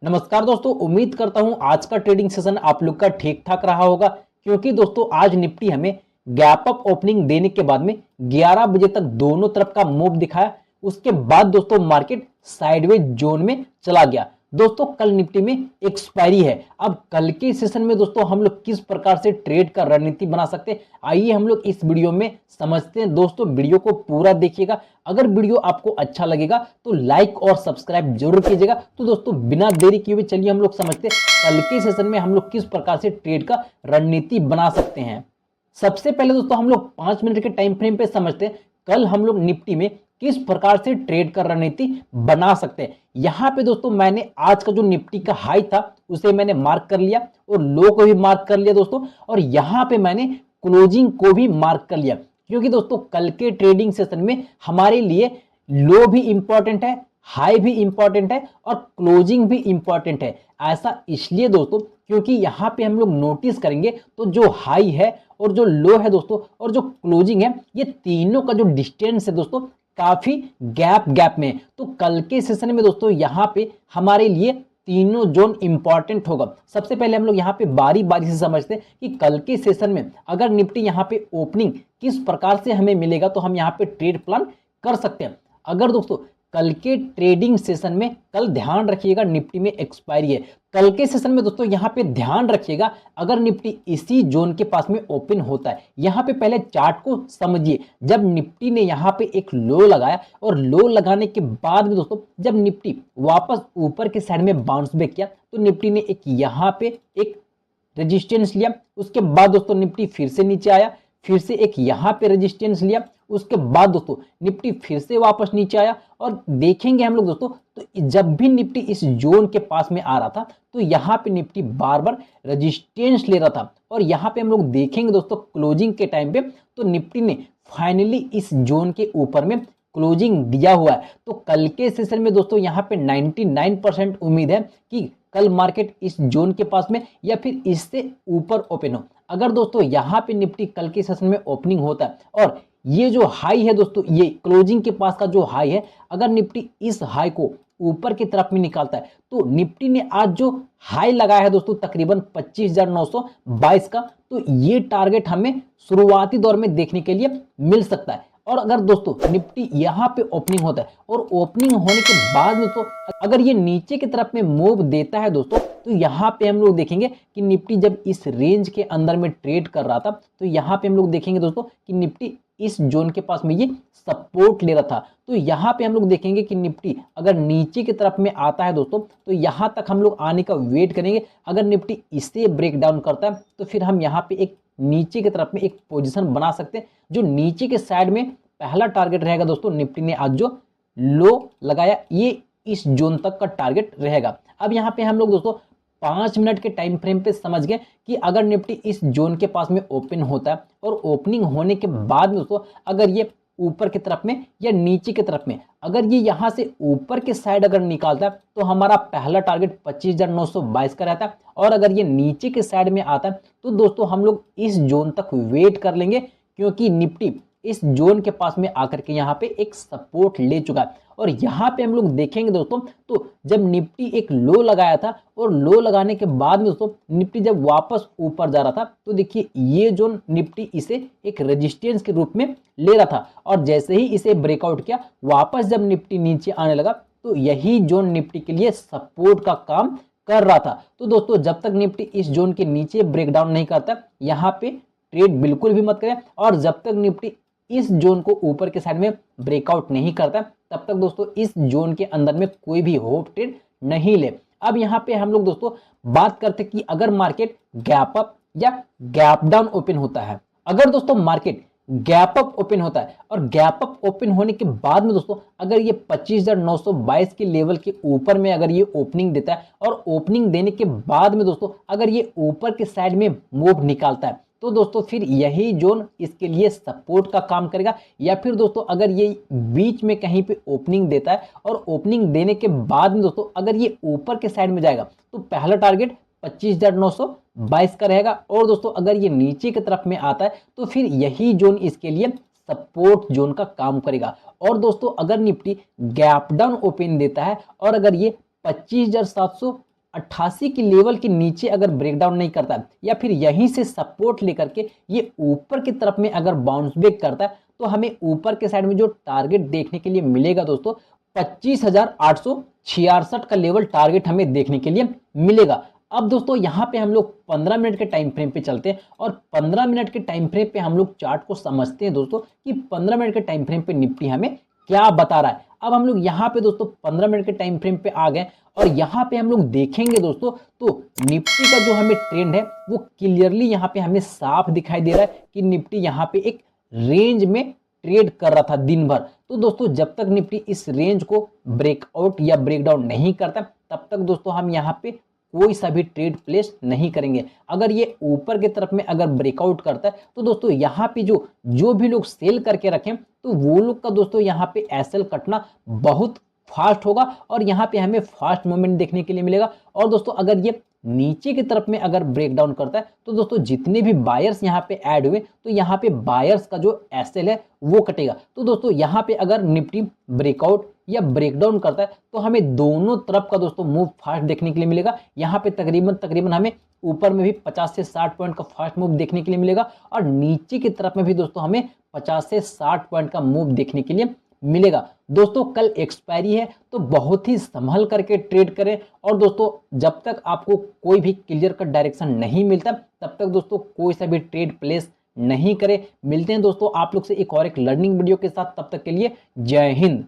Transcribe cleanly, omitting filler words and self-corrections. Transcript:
नमस्कार दोस्तों, उम्मीद करता हूं आज का ट्रेडिंग सेशन आप लोग का ठीक ठाक रहा होगा। क्योंकि दोस्तों आज निफ्टी हमें गैप अप ओपनिंग देने के बाद में 11 बजे तक दोनों तरफ का मूव दिखाया। उसके बाद दोस्तों मार्केट साइडवेज जोन में चला गया। दोस्तों कल निफ्टी में एक्सपायरी है। अब कल के सेशन में दोस्तों हम लोग किस प्रकार से ट्रेड का रणनीति बना सकते हैं, आइए हम लोग इस वीडियो में समझते हैं। दोस्तों वीडियो को पूरा देखिएगा। अगर वीडियो आपको अच्छा लगेगा तो लाइक और सब्सक्राइब जरूर कीजिएगा। तो दोस्तों बिना देरी किए हुए चलिए हम लोग समझते हैं कल के सेशन में हम लोग किस प्रकार से ट्रेड का रणनीति बना सकते हैं। सबसे पहले दोस्तों हम लोग 5 मिनट के टाइम फ्रेम पे समझते हैं कल हम लोग निफ्टी में किस प्रकार से ट्रेड का रणनीति बना सकते हैं। यहां पे दोस्तों मैंने आज का जो निफ्टी का हाई था उसे मैंने मार्क कर लिया और लो को भी मार्क कर लिया दोस्तों, और यहां पे मैंने क्लोजिंग को भी मार्क कर लिया। क्योंकि दोस्तों कल के ट्रेडिंग सेशन में हमारे लिए लो भी इंपॉर्टेंट है, हाई भी इंपॉर्टेंट है और क्लोजिंग भी इंपॉर्टेंट है। ऐसा इसलिए दोस्तों क्योंकि यहां पे हम लोग नोटिस करेंगे तो जो हाई है और जो लो है दोस्तों और जो क्लोजिंग है, ये तीनों का जो डिस्टेंस है दोस्तों काफी गैप में है। तो कल के सेशन में दोस्तों यहां पे हमारे लिए तीनों जोन इंपॉर्टेंट होगा। सबसे पहले हम लोग यहाँ पे बारी बारी से समझते हैं कि कल के सेशन में अगर निफ्टी यहाँ पे ओपनिंग किस प्रकार से हमें मिलेगा तो हम यहाँ पे ट्रेड प्लान कर सकते हैं। अगर दोस्तों कल के ट्रेडिंग सेशन में कल ध्यान रखिएगा निफ्टी में एक्सपायरी है। कल के सेशन में दोस्तों यहाँ पे ध्यान रखिएगा अगर निफ्टी इसी जोन के पास में ओपन होता है। यहाँ पे पहले चार्ट को समझिए। जब निफ्टी ने यहाँ पे एक लो लगाया और लो लगाने के बाद में दोस्तों जब निफ्टी वापस ऊपर के साइड में बाउंस बैक किया तो निफ्टी ने एक यहाँ पे एक रेजिस्टेंस लिया। उसके बाद दोस्तों निफ्टी फिर से नीचे आया, फिर से एक यहाँ पे रेजिस्टेंस लिया। उसके बाद दोस्तों निफ्टी फिर से वापस नीचे आया और देखेंगे हम लोग दोस्तों तो जब भी निफ्टी इस जोन के पास में आ रहा था तो यहाँ पे निफ्टी बार बार रेजिस्टेंस ले रहा था। और यहाँ पे हम लोग देखेंगे दोस्तों क्लोजिंग के टाइम पे तो निफ्टी ने फाइनली इस जोन के ऊपर में क्लोजिंग दिया हुआ है। तो कल के सेशन में दोस्तों यहाँ पे 99% उम्मीद है कि कल मार्केट इस जोन के पास में या फिर इससे ऊपर ओपन हो। अगर दोस्तों यहाँ पे निफ्टी कल के सेशन में ओपनिंग होता है और ये जो हाई है दोस्तों, ये क्लोजिंग के पास का जो हाई है, अगर निफ्टी इस हाई को ऊपर की तरफ में निकालता है तो निफ्टी ने आज जो हाई लगाया है दोस्तों तकरीबन 25,922 का, तो ये टारगेट हमें शुरुआती दौर में देखने के लिए मिल सकता है। और अगर दोस्तों निफ्टी यहाँ पे ओपनिंग होता है और ओपनिंग होने के बाद दोस्तों अगर ये नीचे की तरफ में मूव देता है दोस्तों तो यहाँ पे हम लोग देखेंगे कि निफ्टी जब इस रेंज के अंदर में ट्रेड कर रहा था तो यहाँ पे हम लोग देखेंगे दोस्तों कि निफ्टी इस जोन के पास में ये सपोर्ट ले रहा था। तो यहाँ पे हम लोग देखेंगे कि निफ्टी अगर नीचे की तरफ में आता है दोस्तों तो यहाँ तक हम लोग आने का वेट करेंगे। अगर निफ्टी इसे ब्रेक डाउन करता है तो फिर हम यहाँ पे एक नीचे की तरफ में एक पोजीशन बना सकते हैं। जो नीचे के साइड में पहला टारगेट रहेगा दोस्तों, निफ्टी ने आज जो लो लगाया ये इस जोन तक का टारगेट रहेगा। अब यहाँ पे हम लोग दोस्तों 5 मिनट के टाइम फ्रेम पे समझ गए कि अगर निफ्टी इस जोन के पास में ओपन होता है और ओपनिंग होने के बाद में दोस्तों अगर ये ऊपर की तरफ में या नीचे की तरफ में अगर ये यहाँ से ऊपर के साइड अगर निकालता है तो हमारा पहला टारगेट 25,922 का रहता है। और अगर ये नीचे के साइड में आता है तो दोस्तों हम लोग इस जोन तक वेट कर लेंगे, क्योंकि निफ्टी इस जोन के पास में आकर के यहाँ पे एक सपोर्ट ले चुका है। और यहाँ पे हम लोग देखेंगे दोस्तों तो जब निफ्टी एक लो लगाया था और लो लगाने के बाद में दोस्तों निफ्टी जब वापस ऊपर जा रहा था तो देखिए ये जोन निफ्टी इसे एक रेजिस्टेंस के रूप में ले रहा था। और जैसे ही इसे ब्रेकआउट किया वापस जब निफ्टी नीचे आने लगा तो यही जोन निफ्टी के लिए सपोर्ट का काम कर रहा था। तो दोस्तों जब तक निफ्टी इस जोन के नीचे ब्रेकडाउन नहीं करता यहाँ पे ट्रेड बिल्कुल भी मत करें। और जब तक निफ्टी इस जोन को ऊपर के साइड में ब्रेकआउट नहीं करता तब तक दोस्तों इस जोन के अंदर में कोई भी होप ट्रेड नहीं ले। अब यहाँ पे हम लोग दोस्तों बात करते कि अगर मार्केट गैप अप या गैप डाउन ओपन होता है। अगर दोस्तों मार्केट गैप अप ओपन होता है और गैप अप ओपन होने के बाद में दोस्तों अगर ये 25,922 के लेवल के ऊपर में अगर ये ओपनिंग देता है और ओपनिंग देने के बाद में दोस्तों अगर ये ऊपर के साइड में मूव निकालता है तो दोस्तों फिर यही जोन इसके लिए सपोर्ट का काम करेगा। या फिर दोस्तों अगर ये बीच में कहीं पे ओपनिंग देता है और ओपनिंग देने के बाद में दोस्तों अगर ये ऊपर के साइड में जाएगा तो पहला टारगेट 25,922 का रहेगा। और दोस्तों अगर ये नीचे की तरफ में आता है तो फिर यही जोन इसके लिए सपोर्ट जोन का काम करेगा। और दोस्तों अगर निफ्टी गैप डाउन ओपन देता है और अगर ये 25,788 की लेवल के नीचे अगर ब्रेकडाउन नहीं करता है या फिर यहीं से सपोर्ट लेकर के ये ऊपर की तरफ में अगर बाउंस बैक करता है तो हमें ऊपर के साइड में जो टारगेट देखने के लिए मिलेगा दोस्तों 25,866 का लेवल टारगेट हमें देखने के लिए मिलेगा। अब दोस्तों यहाँ पे हम लोग 15 मिनट के टाइम फ्रेम पे चलते हैं और 15 मिनट के टाइम फ्रेम पे हम लोग चार्ट को समझते हैं दोस्तों कि 15 मिनट के टाइम फ्रेम पे निफ्टी हमें क्या बता रहा है। अब हम लोग यहाँ पे दोस्तों 15 मिनट के टाइम फ्रेम पे आ गए और यहाँ पे हम लोग देखेंगे दोस्तों तो निफ्टी का जो हमें ट्रेंड है वो क्लियरली यहाँ पे हमें साफ दिखाई दे रहा है कि निफ्टी यहाँ पे एक रेंज में ट्रेड कर रहा था दिन भर। तो दोस्तों जब तक निफ्टी इस रेंज को ब्रेकआउट या ब्रेकडाउन नहीं करता तब तक दोस्तों हम यहाँ पे कोई सा भी ट्रेड प्लेस नहीं करेंगे। अगर ये ऊपर की तरफ में अगर ब्रेकआउट करता है तो दोस्तों यहाँ पे जो भी लोग सेल करके रखें तो वो लोग का दोस्तों यहाँ पे एसएल कटना बहुत फास्ट होगा और यहाँ पे हमें फास्ट मूवमेंट देखने के लिए मिलेगा। और दोस्तों अगर ये नीचे की तरफ में अगर ब्रेकडाउन करता है तो दोस्तों जितने भी बायर्स यहाँ पे ऐड हुए तो यहाँ पे बायर्स का जो एसएल है वो कटेगा। तो दोस्तों यहाँ पे अगर निफ्टी ब्रेकआउट या ब्रेकडाउन करता है तो हमें दोनों तरफ का दोस्तों मूव फास्ट देखने के लिए मिलेगा। यहाँ पे तकरीबन हमें ऊपर में भी 50 से 60 पॉइंट का फास्ट मूव देखने के लिए मिलेगा और नीचे की तरफ में भी दोस्तों हमें 50 से 60 पॉइंट का मूव देखने के लिए मिलेगा। दोस्तों कल एक्सपायरी है तो बहुत ही संभल करके ट्रेड करें और दोस्तों जब तक आपको कोई भी क्लियर कट डायरेक्शन नहीं मिलता तब तक दोस्तों कोई सा भी ट्रेड प्लेस नहीं करें। मिलते हैं दोस्तों आप लोग से एक और एक लर्निंग वीडियो के साथ, तब तक के लिए जय हिंद।